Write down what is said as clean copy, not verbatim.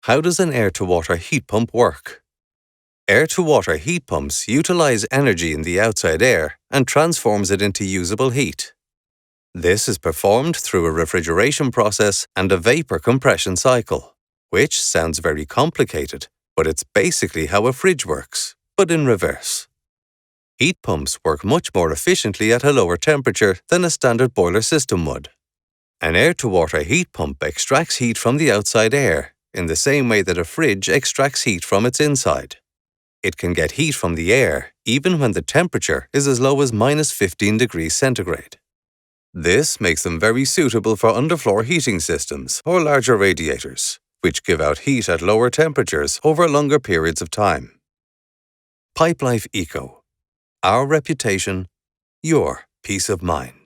How does an air-to-water heat pump work? Air-to-water heat pumps utilize energy in the outside air and transforms it into usable heat. This is performed through a refrigeration process and a vapor compression cycle, which sounds very complicated, but it's basically how a fridge works, but in reverse. Heat pumps work much more efficiently at a lower temperature than a standard boiler system would. An air-to-water heat pump extracts heat from the outside air in the same way that a fridge extracts heat from its inside. It can get heat from the air even when the temperature is as low as -15 degrees centigrade. This makes them very suitable for underfloor heating systems or larger radiators, which give out heat at lower temperatures over longer periods of time. Pipelife Eco. Our reputation, your peace of mind.